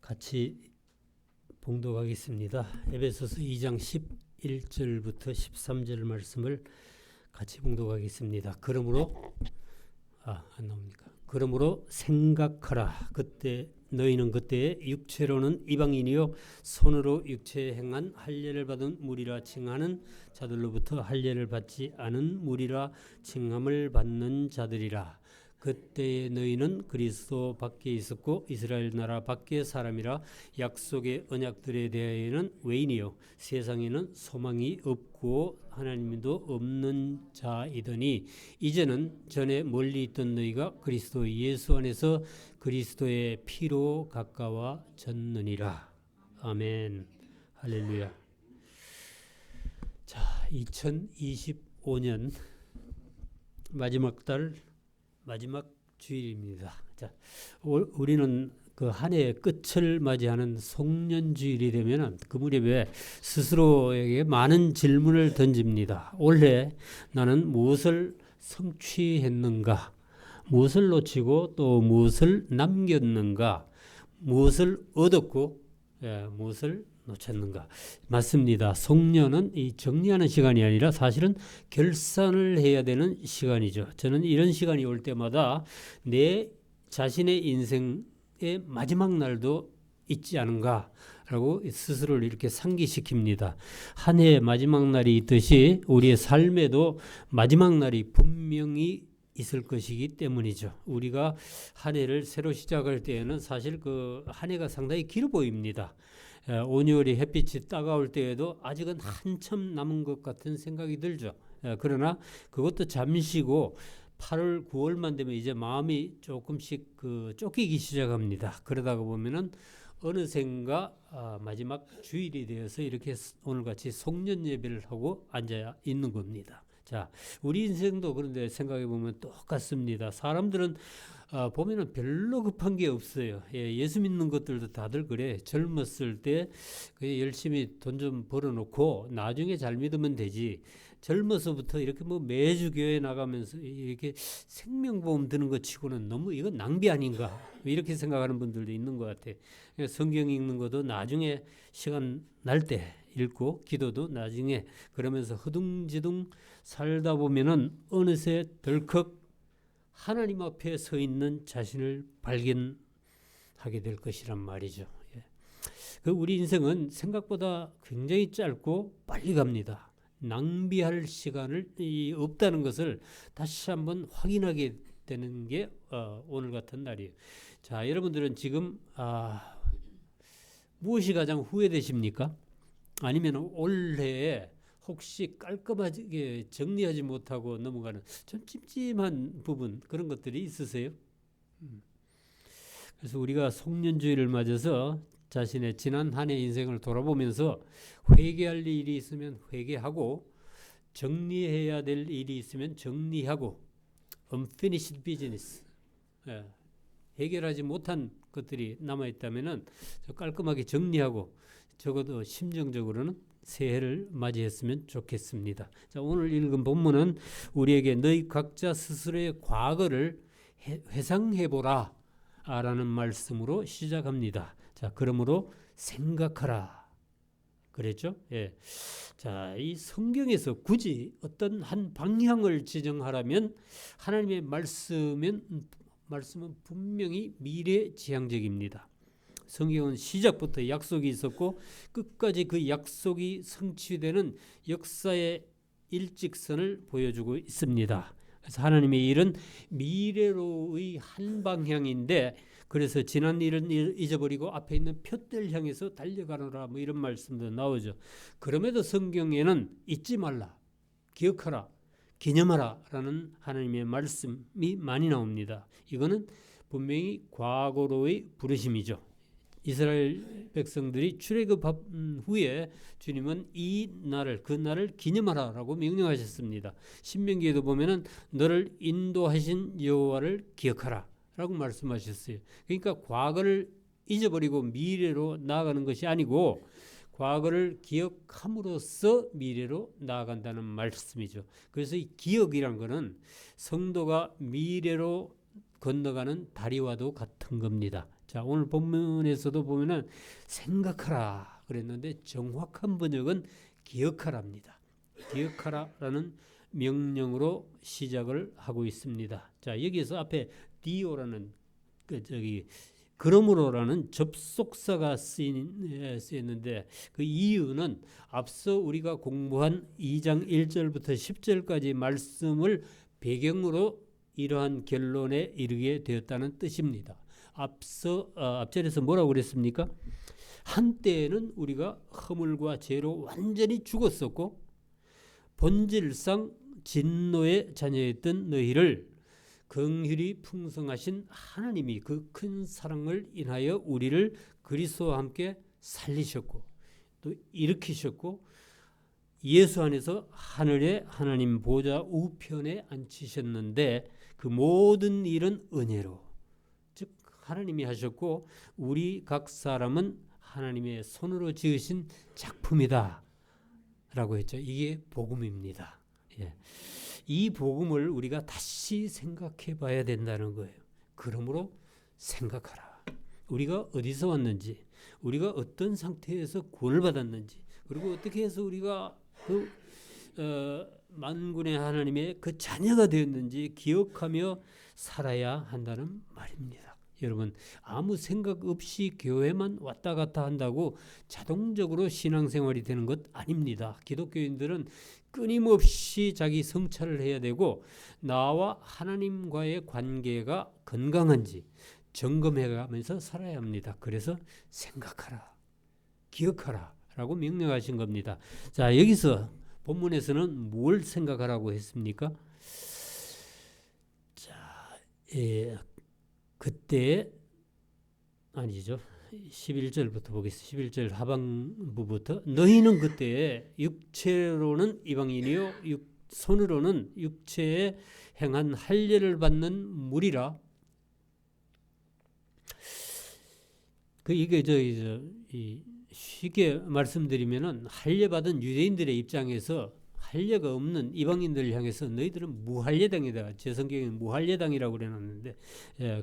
같이 봉독하겠습니다. 에베소서 2장 11절부터 13절 말씀을 같이 봉독하겠습니다. 그러므로 안 나옵니까? 그러므로 생각하라. 그때 너희는 그때에 육체로는 이방인이요 손으로 육체에 행한 할례를 받은 무리라 칭하는 자들로부터 할례를 받지 않은 무리라 칭함을 받는 자들이라. 그때에 너희는 그리스도 밖에 있었고 이스라엘 나라 밖의 사람이라 약속의 언약들에 대하여는 외인이요 세상에는 소망이 없고 하나님도 없는 자이더니 이제는 전에 멀리 있던 너희가 그리스도 예수 안에서 그리스도의 피로 가까워졌느니라. 아멘. 할렐루야. 자, 2025년 마지막 달 마지막 주일입니다. 자, 우리는 그 한 해의 끝을 맞이하는 송년주일이 되면 그 무렵에 스스로에게 많은 질문을 던집니다. 올해 나는 무엇을 성취했는가? 무엇을 놓치고 또 무엇을 남겼는가? 무엇을 얻었고 무엇을 놓쳤는가? 맞습니다. 송년은 이 정리하는 시간이 아니라 사실은 결산을 해야 되는 시간이죠. 저는 이런 시간이 올 때마다 내 자신의 인생의 마지막 날도 있지 않은가라고 스스로를 이렇게 상기시킵니다. 한 해의 마지막 날이 있듯이 우리의 삶에도 마지막 날이 분명히 있을 것이기 때문이죠. 우리가 한 해를 새로 시작할 때에는 사실 그 한 해가 상당히 길어 보입니다. 온여울이 햇빛이 따가울 때에도 아직은 한참 남은 것 같은 생각이 들죠. 그러나 그것도 잠시고 8월, 9월만 되면 이제 마음이 조금씩 쫓기기 시작합니다. 그러다가 보면은 어느샌가 마지막 주일이 되어서 이렇게 오늘같이 송년 예배를 하고 앉아 있는 겁니다. 자, 우리 인생도 그런데 생각해 보면 똑같습니다. 사람들은 보면은 별로 급한 게 없어요. 예수 믿는 것들도 다들 그래. 젊었을 때 열심히 돈 좀 벌어놓고 나중에 잘 믿으면 되지. 젊어서부터 이렇게 뭐 매주 교회 나가면서 이렇게 생명보험 드는 것 치고는 너무 이건 낭비 아닌가 이렇게 생각하는 분들도 있는 것 같아. 성경 읽는 것도 나중에 시간 날 때 읽고 기도도 나중에 그러면서 허둥지둥 살다 보면은 어느새 덜컥 하나님 앞에 서 있는 자신을 발견하게 될 것이란 말이죠. 우리 인생은 생각보다 굉장히 짧고 빨리 갑니다. 낭비할 시간을 없다는 것을 다시 한번 확인하게 되는 게 오늘 같은 날이에요. 자, 여러분들은 지금 무엇이 가장 후회되십니까? 아니면 올해에 혹시 깔끔하게 정리하지 못하고 넘어가는 좀 찜찜한 부분 그런 것들이 있으세요? 그래서 우리가 송년주일을 맞아서 자신의 지난 한 해 인생을 돌아보면서 회개할 일이 있으면 회개하고 정리해야 될 일이 있으면 정리하고 unfinished business 해결하지 못한 것들이 남아있다면 깔끔하게 정리하고 적어도 심정적으로는 새해를 맞이했으면 좋겠습니다. 자, 오늘 읽은 본문은 우리에게 너희 각자 스스로의 과거를 회상해보라 라는 말씀으로 시작합니다. 자, 그러므로 생각하라 그랬죠? 예. 자, 이 성경에서 굳이 어떤 한 방향을 지정하라면 하나님의 말씀은 분명히 미래지향적입니다. 성경은 시작부터 약속이 있었고 끝까지 그 약속이 성취되는 역사의 일직선을 보여주고 있습니다. 그래서 하나님의 일은 미래로의 한 방향인데 그래서 지난 일은 잊어버리고 앞에 있는 표대를 향해서 달려가노라 뭐 이런 말씀도 나오죠. 그럼에도 성경에는 잊지 말라, 기억하라, 기념하라 라는 하나님의 말씀이 많이 나옵니다. 이거는 분명히 과거로의 부르심이죠. 이스라엘 백성들이 출애굽한 후에 주님은 그 날을 기념하라 라고 명령하셨습니다. 신명기에도 보면은 너를 인도하신 여호와를 기억하라 라고 말씀하셨어요. 그러니까 과거를 잊어버리고 미래로 나아가는 것이 아니고 과거를 기억함으로써 미래로 나아간다는 말씀이죠. 그래서 이 기억이란 것은 성도가 미래로 건너가는 다리와도 같은 겁니다. 자, 오늘 본문에서도 보면은 생각하라 그랬는데 정확한 번역은 기억하라입니다. 기억하라라는 명령으로 시작을 하고 있습니다. 자, 여기서 앞에 디오라는 그러므로라는 접속사가 쓰였는데 그 이유는 앞서 우리가 공부한 2장 1절부터 10절까지 말씀을 배경으로 이러한 결론에 이르게 되었다는 뜻입니다. 앞절에서 뭐라고 그랬습니까? 한때에는 우리가 허물과 죄로 완전히 죽었었고 본질상 진노의 자녀였던 너희를 긍휼이 풍성하신 하나님이 그 큰 사랑을 인하여 우리를 그리스도와 함께 살리셨고 또 일으키셨고 예수 안에서 하늘의 하나님 보좌 우편에 앉히셨는데 그 모든 일은 은혜로 즉 하나님이 하셨고 우리 각 사람은 하나님의 손으로 지으신 작품이다 라고 했죠. 이게 복음입니다. 예. 이 복음을 우리가 다시 생각해 봐야 된다는 거예요. 그러므로 생각하라. 우리가 어디서 왔는지, 우리가 어떤 상태에서 구원을 받았는지, 그리고 어떻게 해서 우리가 만군의 하나님의 그 자녀가 되었는지 기억하며 살아야 한다는 말입니다. 여러분, 아무 생각 없이 교회만 왔다 갔다 한다고 자동적으로 신앙생활이 되는 것 아닙니다. 기독교인들은 끊임없이 자기 성찰을 해야 되고 나와 하나님과의 관계가 건강한지 점검해가면서 살아야 합니다. 그래서 생각하라, 기억하라 라고 명령하신 겁니다. 자, 여기서 본문에서는 뭘 생각하라고 했습니까? 자, 그때 아니죠. 11절부터 보겠습니다. 11절 하반부부터 너희는 그때 육체로는 이방인이요 손으로는 육체에 행한 할례를 받는 무리라. 이게 쉽게 말씀드리면은 할례 받은 유대인들의 입장에서 할례가 없는 이방인들을 향해서 너희들은 무할례당이다. 제 성경에는 무할례당이라고 그래놨는데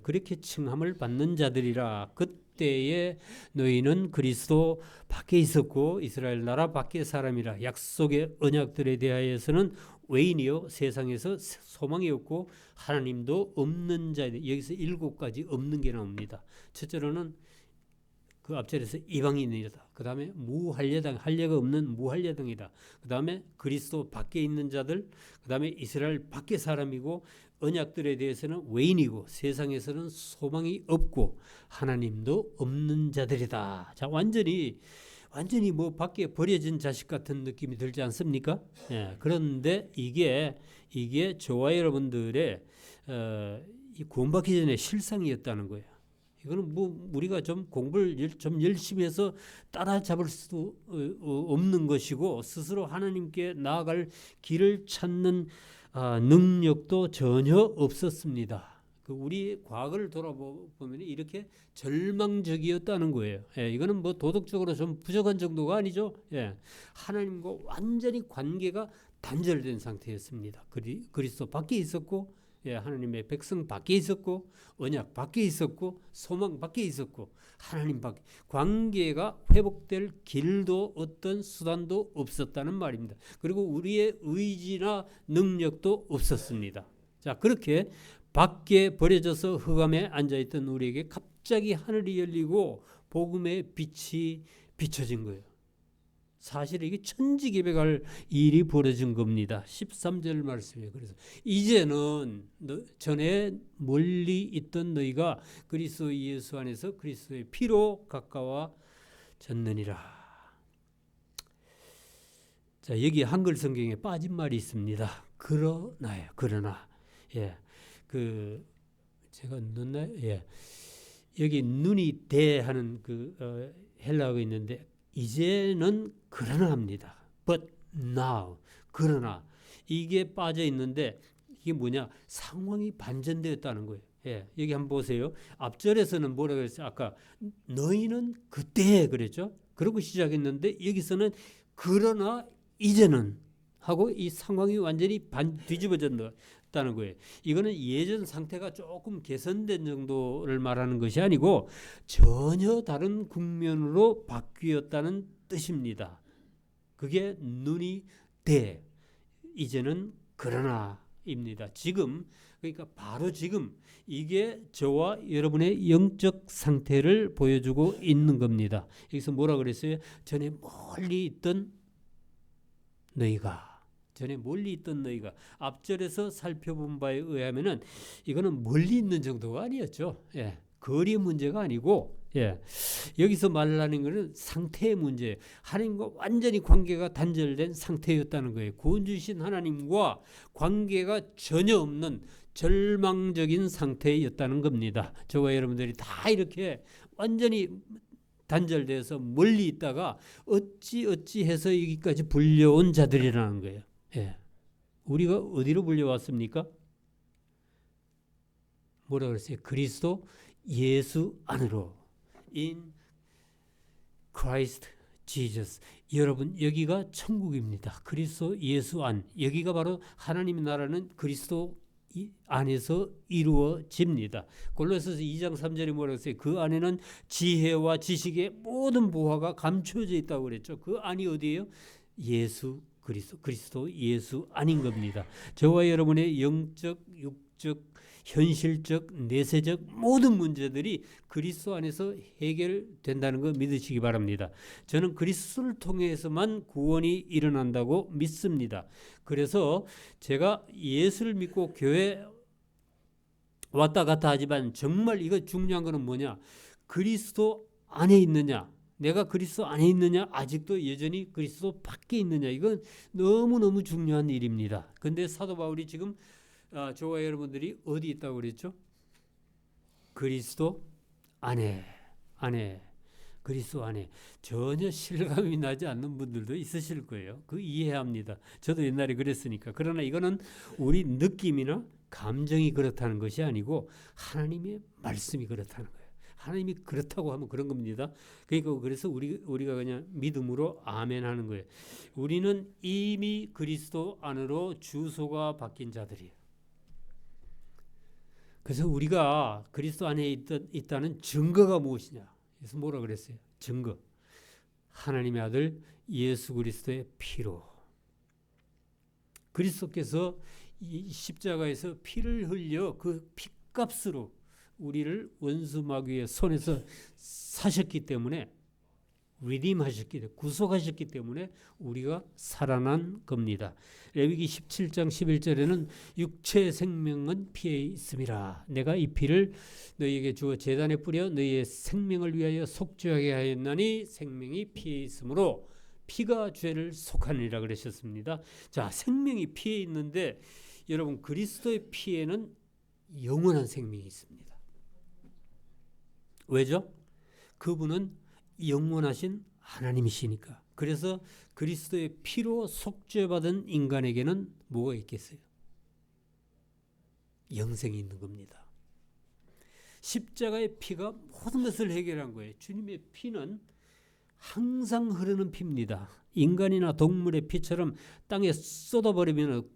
그렇게 칭함을 받는 자들이라. 그때에 너희는 그리스도 밖에 있었고 이스라엘 나라 밖의 사람이라. 약속의 언약들에 대하여서는 외인이요 세상에서 소망이 없고 하나님도 없는 자이다. 여기서 7가지 없는 게 나옵니다. 첫째로는 그 앞절에서 이방인이다. 그 다음에 무할례당, 할례가 없는 무할례당이다. 그 다음에 그리스도 밖에 있는 자들, 그 다음에 이스라엘 밖의 사람이고 언약들에 대해서는 외인이고 세상에서는 소망이 없고 하나님도 없는 자들이다. 자, 완전히 뭐 밖에 버려진 자식 같은 느낌이 들지 않습니까? 예, 그런데 이게 저와 여러분들의 이 구원받기 전에 실상이었다는 거예요. 이거는 뭐 우리가 좀 공부를 좀 열심히 해서 따라잡을 수도 없는 것이고 스스로 하나님께 나아갈 길을 찾는 능력도 전혀 없었습니다. 우리 과거를 돌아보면 이렇게 절망적이었다는 거예요. 예, 이거는 뭐 도덕적으로 좀 부족한 정도가 아니죠. 예, 하나님과 완전히 관계가 단절된 상태였습니다. 그리스도 밖에 있었고 예, 하나님의 백성 밖에 있었고 언약 밖에 있었고 소망 밖에 있었고 하나님 밖에 관계가 회복될 길도 어떤 수단도 없었다는 말입니다. 그리고 우리의 의지나 능력도 없었습니다. 자, 그렇게 밖에 버려져서 흑암에 앉아있던 우리에게 갑자기 하늘이 열리고 복음의 빛이 비춰진 거예요. 사실 이게 천지개벽할 일이 벌어진 겁니다. 13절 말씀이에요. 그래서 이제는 전에 멀리 있던 너희가 그리스도 예수 안에서 그리스도의 피로 가까워졌느니라. 자, 여기 한글 성경에 빠진 말이 있습니다. 그러나요. 그러나. 예. 제가 넣나요? 예. 여기 눈이 대하는 헬라어가 있는데 이제는 그러나 합니다. But now. 그러나. 이게 빠져 있는데 이게 뭐냐? 상황이 반전되었다는 거예요. 예, 여기 한번 보세요. 앞절에서는 뭐라고 했어요? 아까 너희는 그때 그랬죠? 그러고 시작했는데 여기서는 그러나 이제는 하고 이 상황이 완전히 뒤집어졌다. 없다는 거예요. 이거는 예전 상태가 조금 개선된 정도를 말하는 것이 아니고 전혀 다른 국면으로 바뀌었다는 뜻입니다. 그게 눈이 돼. 이제는 그러나입니다. 지금, 그러니까 바로 지금 이게 저와 여러분의 영적 상태를 보여주고 있는 겁니다. 여기서 뭐라 그랬어요? 전에 멀리 있던 너희가, 앞절에서 살펴본 바에 의하면은 이거는 멀리 있는 정도가 아니었죠. 예, 거리의 문제가 아니고, 예, 여기서 말하는 것은 상태의 문제예요. 하나님과 완전히 관계가 단절된 상태였다는 거예요. 구원 주신 하나님과 관계가 전혀 없는 절망적인 상태였다는 겁니다. 저와 여러분들이 다 이렇게 완전히 단절돼서 멀리 있다가 어찌 해서 여기까지 불려온 자들이라는 거예요. 예. 우리가 어디로 불려왔습니까? 뭐라 그랬어요? 그리스도 예수 안으로. In Christ Jesus. 여러분, 여기가 천국입니다. 그리스도 예수 안. 여기가 바로 하나님의 나라는 그리스도 안에서 이루어집니다. 골로새서 2장 3절에 뭐라고 했어요? 그 안에는 지혜와 지식의 모든 보화가 감춰져 있다고 그랬죠. 그 안이 어디예요? 예수 그리스도 예수 안인 겁니다. 저와 여러분의 영적, 육적, 현실적, 내세적 모든 문제들이 그리스도 안에서 해결된다는 거 믿으시기 바랍니다. 저는 그리스도를 통해서만 구원이 일어난다고 믿습니다. 그래서 제가 예수를 믿고 교회 왔다 갔다 하지만 정말 이거 중요한 거는 뭐냐? 그리스도 안에 있느냐? 내가 그리스도 안에 있느냐? 아직도 여전히 그리스도 밖에 있느냐? 이건 너무너무 중요한 일입니다. 근데 사도 바울이 지금 저와 여러분들이 어디 있다고 그랬죠? 그리스도 안에. 그리스도 안에. 전혀 실감이 나지 않는 분들도 있으실 거예요. 그 이해합니다. 저도 옛날에 그랬으니까. 그러나 이거는 우리 느낌이나 감정이 그렇다는 것이 아니고 하나님의 말씀이 그렇다는 거예요. 하나님이 그렇다고 하면 그런 겁니다. 그러니까 그래서 우리가 그냥 믿음으로 아멘 하는 거예요. 우리는 이미 그리스도 안으로 주소가 바뀐 자들이에요. 그래서 우리가 그리스도 안에 있다는 증거가 무엇이냐? 그래서 뭐라 그랬어요? 증거. 하나님의 아들 예수 그리스도의 피로. 그리스도께서 이 십자가에서 피를 흘려 그 피값으로 우리를 원수 마귀의 손에서 사셨기 때문에 구속하셨기 때문에 우리가 살아난 겁니다. 레위기 17장 11절에는 육체의 생명은 피에 있음이라. 내가 이 피를 너희에게 주어 제단에 뿌려 너희의 생명을 위하여 속죄하게 하였나니 생명이 피에 있으므로 피가 죄를 속하느니라 그러셨습니다. 자, 생명이 피에 있는데 여러분 그리스도의 피에는 영원한 생명이 있습니다. 왜죠? 그분은 영원하신 하나님이시니까. 그래서 그리스도의 피로 속죄받은 인간에게는 뭐가 있겠어요? 영생이 있는 겁니다. 십자가의 피가 모든 것을 해결한 거예요. 주님의 피는 항상 흐르는 피입니다. 인간이나 동물의 피처럼 땅에 쏟아버리면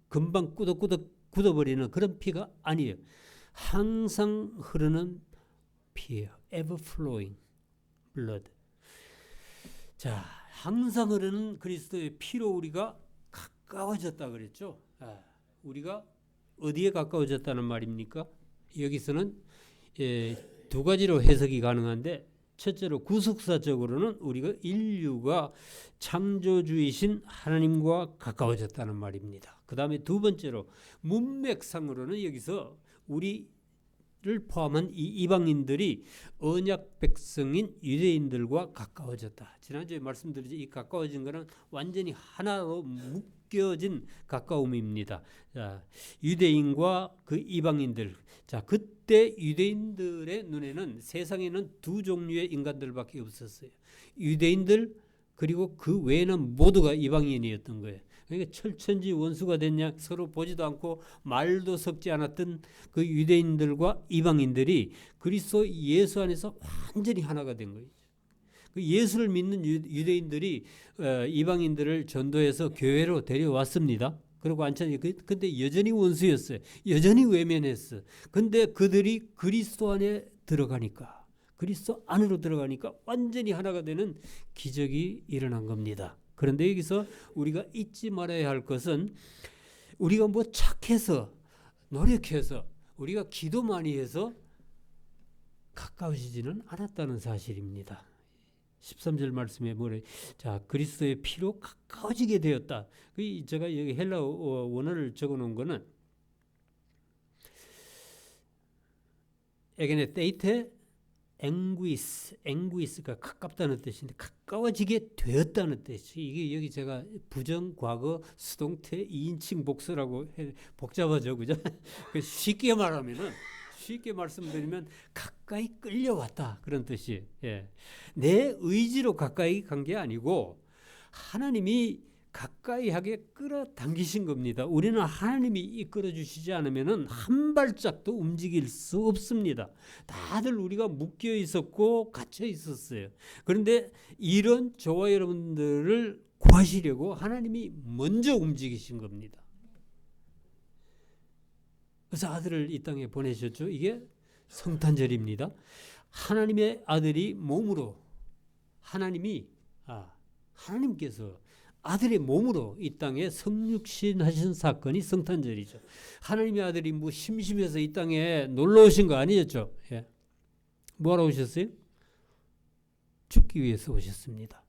금방 꾸덕꾸덕 굳어버리는 그런 피가 아니에요. 항상 흐르는 피예요. ever flowing blood. 자, 항상 흐르는 그리스도의 피로 우리가 가까워졌다 그랬죠. 우리가 어디에 가까워졌다는 말입니까? 여기서는 두 가지로 해석이 가능한데 첫째로 구속사적으로는 우리가 인류가 창조주이신 하나님과 가까워졌다는 말입니다. 그 다음에 두 번째로 문맥상으로는 여기서 우리를 포함한 이 이방인들이 언약 백성인 유대인들과 가까워졌다. 지난주에 말씀드렸죠. 이 가까워진 것은 완전히 하나로 묶여진 가까움입니다. 자, 유대인과 그 이방인들. 자, 그때 유대인들의 눈에는 세상에는 두 종류의 인간들밖에 없었어요. 유대인들 그리고 그 외에는 모두가 이방인이었던 거예요. 그러니까 철천지 원수가 됐냐 서로 보지도 않고 말도 섞지 않았던 그 유대인들과 이방인들이 그리스도 예수 안에서 완전히 하나가 된 거예요. 그 예수를 믿는 유대인들이 이방인들을 전도해서 교회로 데려왔습니다. 그리고 안찬이 근데 여전히 원수였어요. 여전히 외면했어. 근데 그들이 그리스도 안에 들어가니까, 그리스도 안으로 들어가니까 완전히 하나가 되는 기적이 일어난 겁니다. 그런데 여기서 우리가 잊지 말아야 할 것은, 우리가 뭐 착해서 노력해서 우리가 기도 많이 해서 가까워지지는 않았다는 사실입니다. 13절 말씀에 뭐래? 자, 그리스도의 피로 가까워지게 되었다. 제가 여기 헬라어 원어를 적어놓은 거는 에게네 데이테 앵구이스가 가깝다는 뜻인데 가까워지게 되었다는 뜻이, 이게 여기 제가 부정 과거 수동태 2인칭 복수라고 복잡하죠, 그죠? 쉽게 말씀드리면 가까이 끌려왔다, 그런 뜻이. 예. 내 의지로 가까이 간 게 아니고 하나님이 가까이 하게 끌어당기신 겁니다. 우리는 하나님이 이끌어 주시지 않으면 한 발짝도 움직일 수 없습니다. 다들 우리가 묶여 있었고 갇혀 있었어요. 그런데 이런 저와 여러분들을 구하시려고 하나님이 먼저 움직이신 겁니다. 그래서 아들을 이 땅에 보내셨죠. 이게 성탄절입니다. 하나님의 아들이 몸으로, 하나님께서 아들의 몸으로 이 땅에 성육신하신 사건이 성탄절이죠. 하나님의 아들이 뭐 심심해서 이 땅에 놀러 오신 거 아니었죠. 예. 뭐하러 오셨어요? 죽기 위해서 오셨습니다.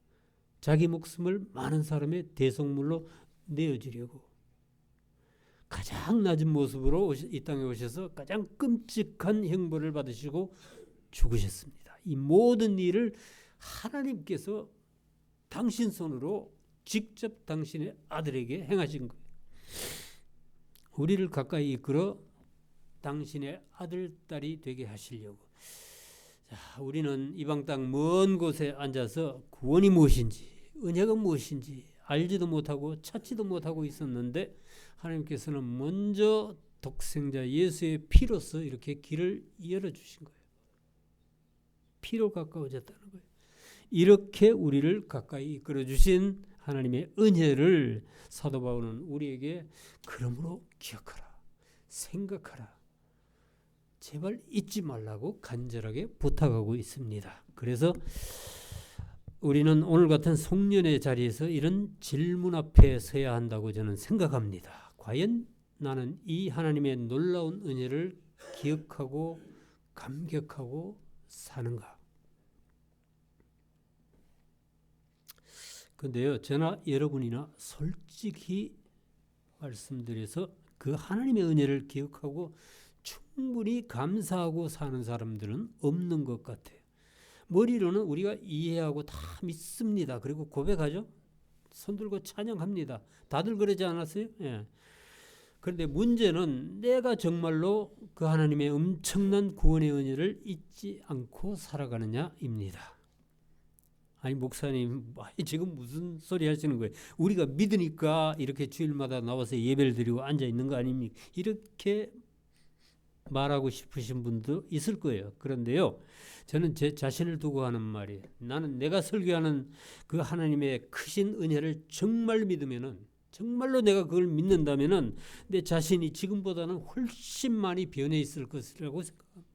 자기 목숨을 많은 사람의 대속물로 내어주려고 가장 낮은 모습으로 이 땅에 오셔서 가장 끔찍한 형벌을 받으시고 죽으셨습니다. 이 모든 일을 하나님께서 당신 손으로 직접 당신의 아들에게 행하신 거예요. 우리를 가까이 이끌어 당신의 아들, 딸이 되게 하시려고. 자, 우리는 이방 땅 먼 곳에 앉아서 구원이 무엇인지, 은혜가 무엇인지 알지도 못하고 찾지도 못하고 있었는데 하나님께서는 먼저 독생자 예수의 피로서 이렇게 길을 열어주신 거예요. 피로 가까워졌다는 거예요. 이렇게 우리를 가까이 이끌어주신 하나님의 은혜를 사도 바울은 우리에게 그러므로 기억하라, 생각하라, 제발 잊지 말라고 간절하게 부탁하고 있습니다. 그래서 우리는 오늘 같은 송년회 자리에서 이런 질문 앞에 서야 한다고 저는 생각합니다. 과연 나는 이 하나님의 놀라운 은혜를 기억하고 감격하고 사는가? 그런데요, 저나 여러분이나 솔직히 말씀드려서 그 하나님의 은혜를 기억하고 충분히 감사하고 사는 사람들은 없는 것 같아요. 머리로는 우리가 이해하고 다 믿습니다. 그리고 고백하죠. 손들고 찬양합니다. 다들 그러지 않았어요? 예. 그런데 문제는 내가 정말로 그 하나님의 엄청난 구원의 은혜를 잊지 않고 살아가느냐입니다. 아니 목사님 지금 무슨 소리 하시는 거예요? 우리가 믿으니까 이렇게 주일마다 나와서 예배를 드리고 앉아 있는 거 아닙니까? 이렇게 말하고 싶으신 분도 있을 거예요. 그런데요, 저는 제 자신을 두고 하는 말이에요. 나는 내가 설교하는 그 하나님의 크신 은혜를 정말 믿으면은, 정말로 내가 그걸 믿는다면은 내 자신이 지금보다는 훨씬 많이 변해 있을 것이라고 생각합니다.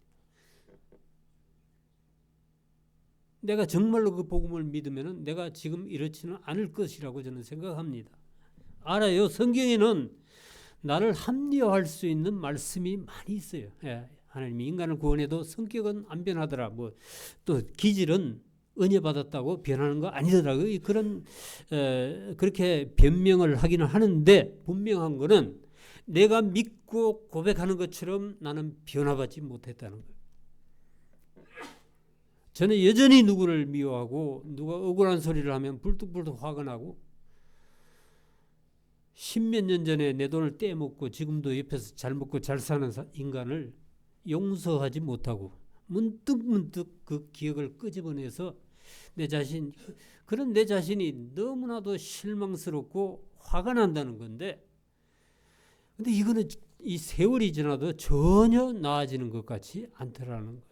내가 정말로 그 복음을 믿으면은 내가 지금 이렇지는 않을 것이라고 저는 생각합니다. 알아요. 성경에는 나를 합리화할 수 있는 말씀이 많이 있어요. 예, 하나님이 인간을 구원해도 성격은 안 변하더라. 뭐 또 기질은 은혜 받았다고 변하는 거 아니더라고요. 그런 그렇게 변명을 하기는 하는데 분명한 거는 내가 믿고 고백하는 것처럼 나는 변화받지 못했다는 거예요. 저는 여전히 누구를 미워하고 누가 억울한 소리를 하면 불뚝불뚝 화가 나고, 십몇 년 전에 내 돈을 떼먹고 지금도 옆에서 잘 먹고 잘 사는 인간을 용서하지 못하고 문득문득 그 기억을 끄집어내서 그런 내 자신이 너무나도 실망스럽고 화가 난다는 건데, 근데 이거는 이 세월이 지나도 전혀 나아지는 것 같지 않더라는 거예요.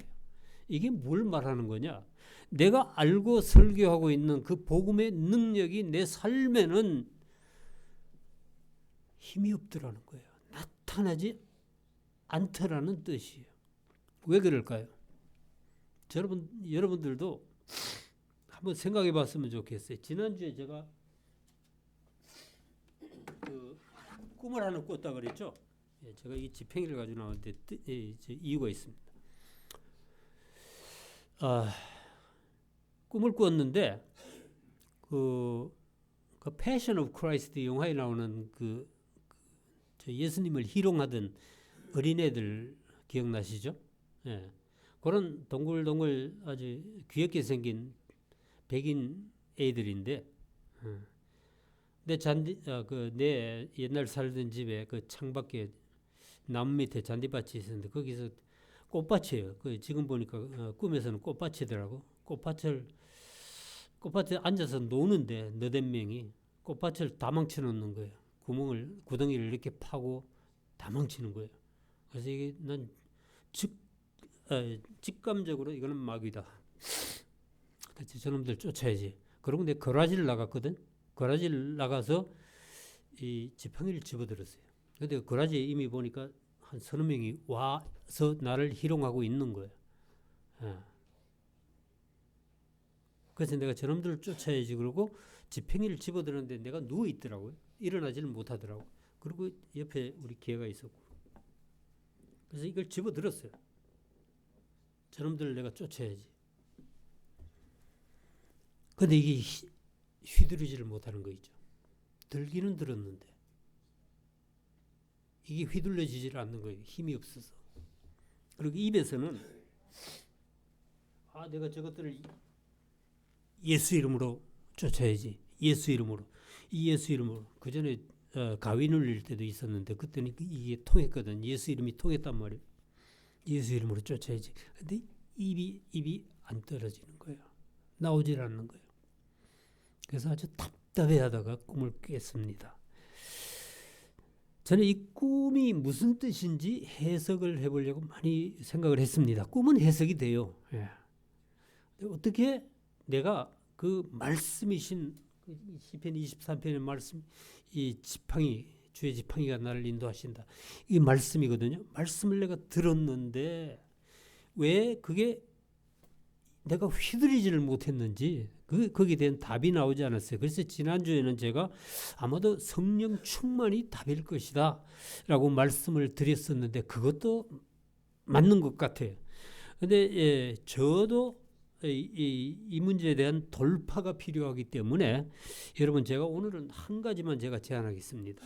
이게 뭘 말하는 거냐? 내가 알고 설교하고 있는 그 복음의 능력이 내 삶에는 힘이 없더라는 거예요. 나타나지 않더라는 뜻이에요. 왜 그럴까요? 여러분들도 한번 생각해 봤으면 좋겠어요. 지난주에 제가 그 꿈을 하나 꿨다 그랬죠? 예, 제가 이 지팽이를 가지고 나왔는데 이유가 있습니다. 꿈을 꿨는데 그 패션 오브 크라이스트 영화에 나오는 저 예수님을 희롱하던 어린애들 기억나시죠? 예. 그런 동글동글 아주 귀엽게 생긴 백인 애들인데, 내 옛날 살던 집에 그 창밖에 나무 밑에 잔디밭이 있었는데 거기서 꽃밭이에요. 지금 보니까 꿈에서는 꽃밭이더라고. 꽃밭에 앉아서 노는데 너댓 명이 꽃밭을 다 망쳐놓는 거예요. 구덩이를 이렇게 파고 다 망치는 거예요. 그래서 이게 난 직감적으로 이거는 마귀다. 그래서 저놈들 쫓아야지. 그러고 내가 거라지를 나갔거든. 거라지를 나가서 이 지팡이를 집어들었어요. 근데 거라지에 이미 보니까 한 서너 명이 와서 나를 희롱하고 있는 거예요. 그래서 내가 저놈들을 쫓아야지 그러고 지팡이를 집어들었는데 내가 누워 있더라고요. 일어나지를 못하더라고. 그리고 옆에 우리 개가 있었고. 그래서 이걸 집어들었어요. 저놈들을 내가 쫓아야지. 근데 이게 휘두르지를 못하는 거 있죠. 들기는 들었는데 이게 휘둘러지질 않는 거예요. 힘이 없어서. 그리고 입에서는 내가 저것들을 예수 이름으로 쫓아야지. 예수 이름으로. 이 예수 이름으로. 그 전에 가위 눌릴 때도 있었는데 그때는 이게 통했거든. 예수 이름이 통했단 말이에요. 예수 이름으로 쫓아야지. 근데 입이 안 떨어지는 거예요. 나오질 않는 거예요. 그래서 아주 답답해하다가 꿈을 깼습니다. 저는 이 꿈이 무슨 뜻인지 해석을 해보려고 많이 생각을 했습니다. 꿈은 해석이 돼요. 예. 어떻게 내가 그 말씀이신 시편 23편의 말씀, 이 지팡이, 주의 지팡이가 나를 인도하신다. 이 말씀이거든요. 말씀을 내가 들었는데 왜 그게 내가 휘두르지를 못했는지 거기에 대한 답이 나오지 않았어요. 그래서 지난주에는 제가 아마도 성령 충만이 답일 것이다 라고 말씀을 드렸었는데 그것도 맞는 것 같아요. 근데 저도 이 문제에 대한 돌파가 필요하기 때문에 여러분 제가 오늘은 한 가지만 제가 제안하겠습니다.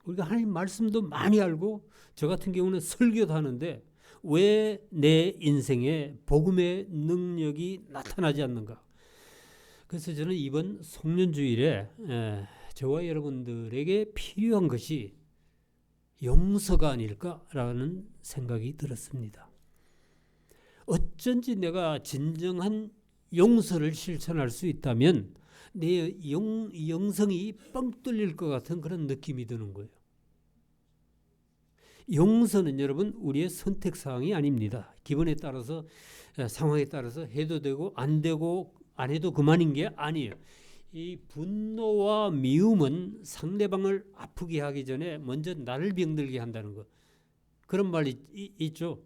우리가 하나님 말씀도 많이 알고 저 같은 경우는 설교도 하는데 왜 내 인생에 복음의 능력이 나타나지 않는가? 그래서 저는 이번 송년주일에 저와 여러분들에게 필요한 것이 용서가 아닐까라는 생각이 들었습니다. 어쩐지 내가 진정한 용서를 실천할 수 있다면 내 영성이 뻥 뚫릴 것 같은 그런 느낌이 드는 거예요. 용서는 여러분 우리의 선택사항이 아닙니다. 기분에 따라서 상황에 따라서 해도 되고 안 해도 그만인 게 아니에요. 이 분노와 미움은 상대방을 아프게 하기 전에 먼저 나를 병들게 한다는 것. 그런 말이 있죠.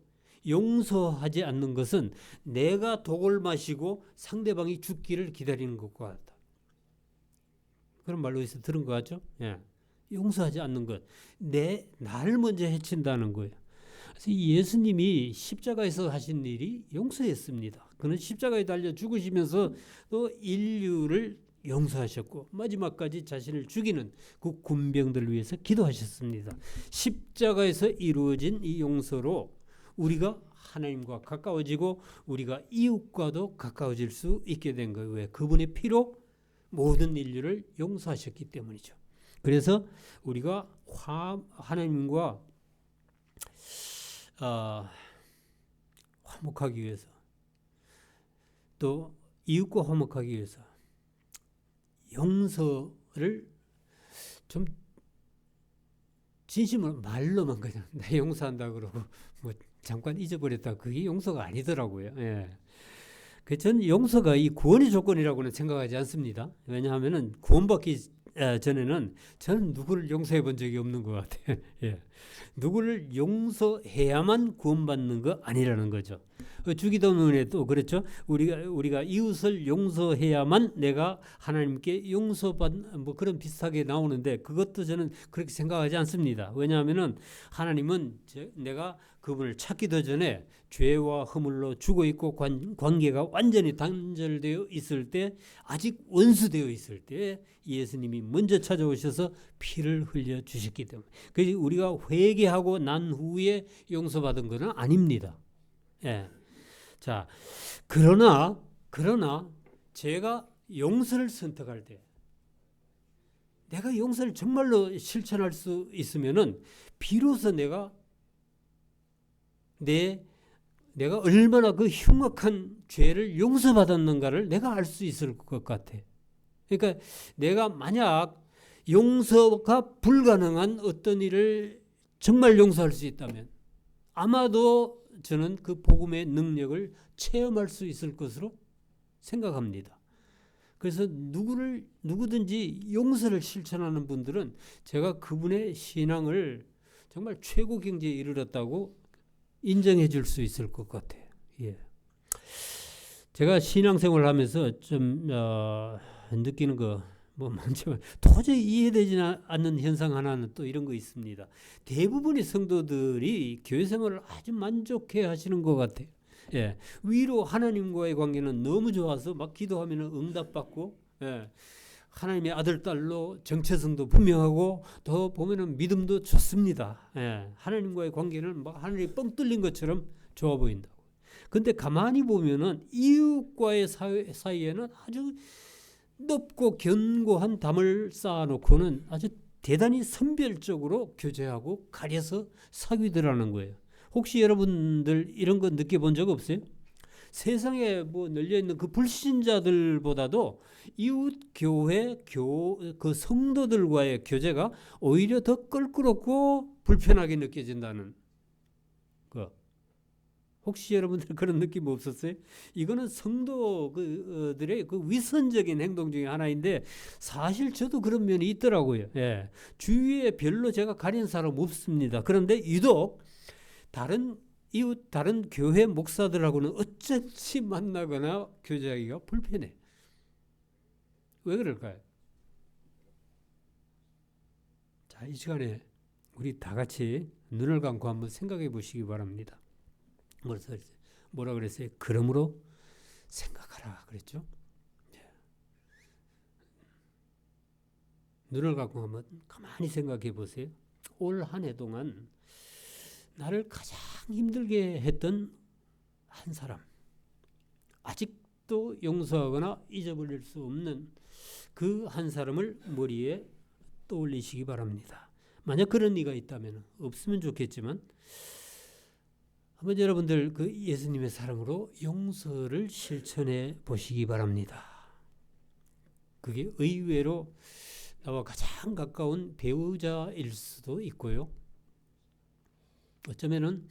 용서하지 않는 것은 내가 독을 마시고 상대방이 죽기를 기다리는 것과 같다. 그런 말로 해서 들은 것 같죠? 예. 용서하지 않는 것. 나를 먼저 해친다는 거예요. 그래서 예수님이 십자가에서 하신 일이 용서였습니다. 그는 십자가에 달려 죽으시면서 또 인류를 용서하셨고 마지막까지 자신을 죽이는 그 군병들을 위해서 기도하셨습니다. 십자가에서 이루어진 이 용서로 우리가 하나님과 가까워지고 우리가 이웃과도 가까워질 수 있게 된 거예요. 왜? 그분의 피로 모든 인류를 용서하셨기 때문이죠. 그래서 우리가 하나님과 화목하기 위해서 또 이웃과 화목하기 위해서 용서를 좀 진심으로 말로만 그냥 나 용서한다 그러고 뭐 잠깐 잊어버렸다 그게 용서가 아니더라고요. 예. 저는 용서가 이 구원의 조건이라고는 생각하지 않습니다. 왜냐하면은 구원받기 전에는 저는 누구를 용서해 본 적이 없는 것 같아요. 예. 누구를 용서해야만 구원받는 거 아니라는 거죠. 주기도문에도 그렇죠. 우리가 이웃을 용서해야만 내가 하나님께 뭐 그런 비슷하게 나오는데 그것도 저는 그렇게 생각하지 않습니다. 왜냐하면은 하나님은 내가 그분을 찾기도 전에 죄와 허물로 죽어 있고 관계가 완전히 단절되어 있을 때, 아직 원수되어 있을 때 예수님이 먼저 찾아오셔서 피를 흘려 주셨기 때문에, 그래서 우리가 회개하고 난 후에 용서받은 것은 아닙니다. 예. 자, 그러나 제가 용서를 선택할 때, 내가 용서를 정말로 실천할 수 있으면은 비로소 내가 얼마나 그 흉악한 죄를 용서받았는가를 내가 알 수 있을 것 같아. 그러니까 내가 만약 용서가 불가능한 어떤 일을 정말 용서할 수 있다면 아마도 저는 그 복음의 능력을 체험할 수 있을 것으로 생각합니다. 그래서 누구든지 용서를 실천하는 분들은 제가 그분의 신앙을 정말 최고 경지에 이르렀다고 인정해 줄 수 있을 것 같아요. 예. 제가 신앙생활을 하면서 좀 느끼는 거 많지만 도저히 이해되지 않는 현상 하나는 또 이런 거 있습니다. 대부분의 성도들이 교회 생활을 아주 만족해 하시는 것 같아요. 예. 위로 하나님과의 관계는 너무 좋아서 막 기도하면 응답받고, 예. 하나님의 아들, 딸로 정체성도 분명하고, 더 보면은 믿음도 좋습니다. 예. 하나님과의 관계는 막 하늘이 뻥 뚫린 것처럼 좋아 보인다고. 근데 가만히 보면은 이웃과의 사이에는 아주 높고 견고한 담을 쌓아놓고는 아주 대단히 선별적으로 교제하고 가려서 사귀더라는 거예요. 혹시 여러분들 이런 거 느껴본 적 없어요? 세상에 널려있는 그 불신자들보다도 이웃 교회 그 성도들과의 교제가 오히려 더 껄끄럽고 불편하게 느껴진다는 거. 혹시 여러분들 그런 느낌 없었어요? 이거는 성도들의 그 위선적인 행동 중에 하나인데, 사실 저도 그런 면이 있더라고요. 예. 주위에 별로 제가 가린 사람 없습니다. 그런데 유독 다른 교회 목사들하고는 어쩐지 만나거나 교제하기가 불편해. 왜 그럴까요? 자, 이 시간에 우리 다 같이 눈을 감고 한번 생각해 보시기 바랍니다. 뭐라 그랬어요? 그러므로 생각하라 그랬죠? 눈을 감고 한번 가만히 생각해 보세요. 올 한 해 동안 나를 가장 힘들게 했던 한 사람, 아직도 용서하거나 잊어버릴 수 없는 그 한 사람을 머리에 떠올리시기 바랍니다. 만약 그런 이가 있다면, 없으면 좋겠지만, 한번 여러분들 그 예수님의 사랑으로 용서를 실천해 보시기 바랍니다. 그게 의외로 나와 가장 가까운 배우자일 수도 있고요. 어쩌면은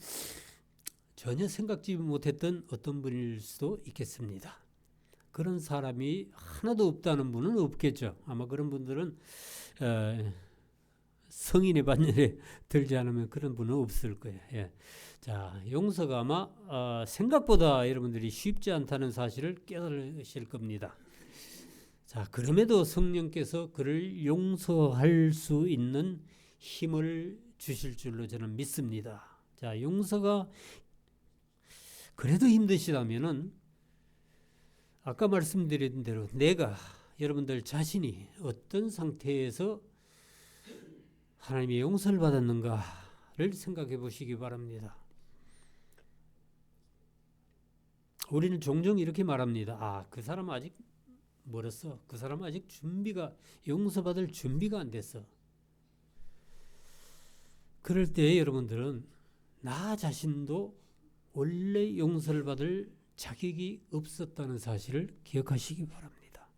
전혀 생각지 못했던 어떤 분일 수도 있겠습니다. 그런 사람이 하나도 없다는 분은 없겠죠. 아마 그런 분들은 성인의 반열에 들지 않으면 그런 분은 없을 거예요. 예. 자, 용서가 아마 생각보다 여러분들이 쉽지 않다는 사실을 깨달으실 겁니다. 자, 그럼에도 성령께서 그를 용서할 수 있는 힘을 주실 줄로 저는 믿습니다. 자, 용서가 그래도 힘드시다면은 아까 말씀드린 대로 여러분들 자신이 어떤 상태에서 하나님의 용서를 받았는가를 생각해 보시기 바랍니다. 우리는 종종 이렇게 말합니다. 그 사람 아직 멀었어. 그 사람 아직 용서받을 준비가 안 됐어. 그럴 때 여러분들은 나 자신도 원래 용서를 받을 자격이 없었다는 사실을 기억하시기 바랍니다.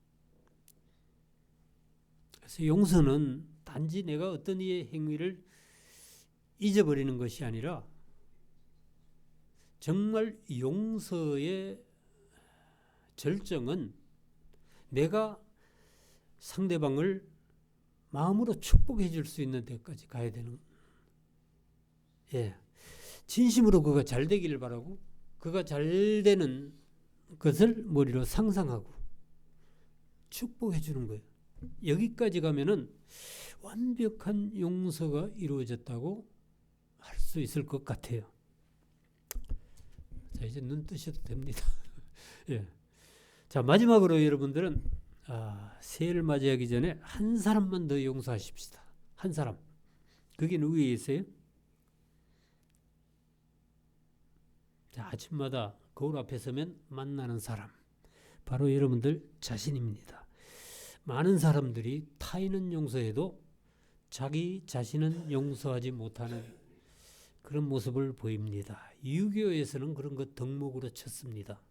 그래서 용서는 단지 내가 어떤 이의 행위를 잊어버리는 것이 아니라, 정말 용서의 절정은 내가 상대방을 마음으로 축복해 줄 수 있는 데까지 가야 되는, 예. 진심으로 그가 잘 되기를 바라고 그가 잘 되는 것을 머리로 상상하고 축복해 주는 거예요. 여기까지 가면은 완벽한 용서가 이루어졌다고 할 수 있을 것 같아요. 자, 이제 눈 뜨셔도 됩니다. 예. 자, 마지막으로 여러분들은 새해를 맞이하기 전에 한 사람만 더 용서하십시다. 한 사람. 그게 누구에 있어요? 자, 아침마다 거울 앞에 서면 만나는 사람. 바로 여러분들 자신입니다. 많은 사람들이 타인은 용서해도 자기 자신은 용서하지 못하는 그런 모습을 보입니다. 유교에서는 그런 거 덕목으로 쳤습니다.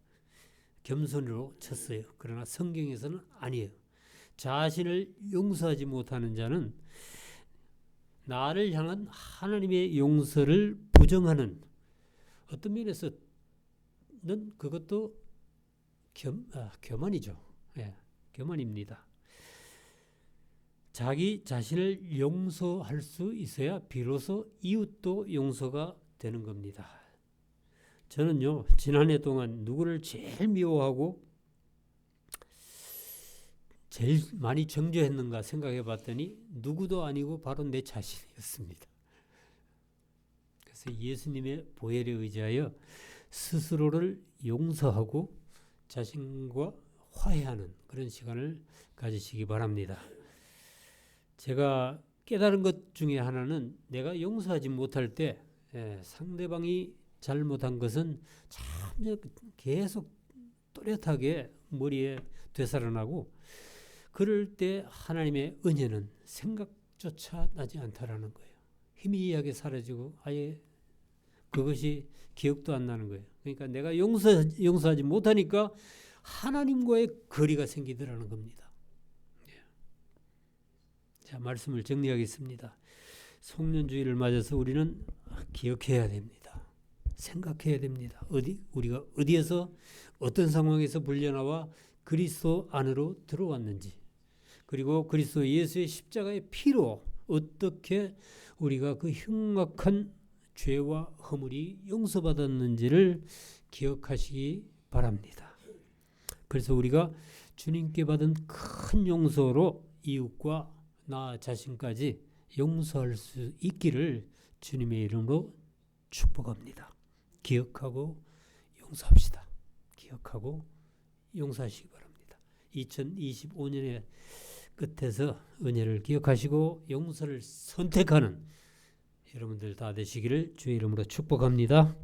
겸손으로 쳤어요. 그러나 성경에서는 아니에요. 자신을 용서하지 못하는 자는 나를 향한 하나님의 용서를 부정하는, 어떤 면에서는 그것도 교만이죠. 예, 교만입니다. 자기 자신을 용서할 수 있어야 비로소 이웃도 용서가 되는 겁니다. 저는요, 지난해 동안 누구를 제일 미워하고 제일 많이 정죄했는가 생각해 봤더니 누구도 아니고 바로 내 자신이었습니다. 그래서 예수님의 보혈에 의지하여 스스로를 용서하고 자신과 화해하는 그런 시간을 가지시기 바랍니다. 제가 깨달은 것 중에 하나는 내가 용서하지 못할 때 상대방이 잘못한 것은 참 계속 또렷하게 머리에 되살아나고, 그럴 때 하나님의 은혜는 생각조차 나지 않다라는 거예요. 희미하게 사라지고 아예 그것이 기억도 안 나는 거예요. 그러니까 내가 용서하지 못하니까 하나님과의 거리가 생기더라는 겁니다. 자, 말씀을 정리하겠습니다. 송년주의를 맞아서 우리는 기억해야 됩니다. 생각해야 됩니다. 우리가 어디에서 어떤 상황에서 불려나와 그리스도 안으로 들어왔는지, 그리고 그리스도 예수의 십자가의 피로 어떻게 우리가 그 흉악한 죄와 허물이 용서받았는지를 기억하시기 바랍니다. 그래서 우리가 주님께 받은 큰 용서로 이웃과 나 자신까지 용서할 수 있기를 주님의 이름으로 축복합니다. 기억하고 용서합시다. 기억하고 용서하시기 바랍니다. 2025년의 끝에서 은혜를 기억하시고 용서를 선택하는 여러분들 다 되시기를 주의 이름으로 축복합니다.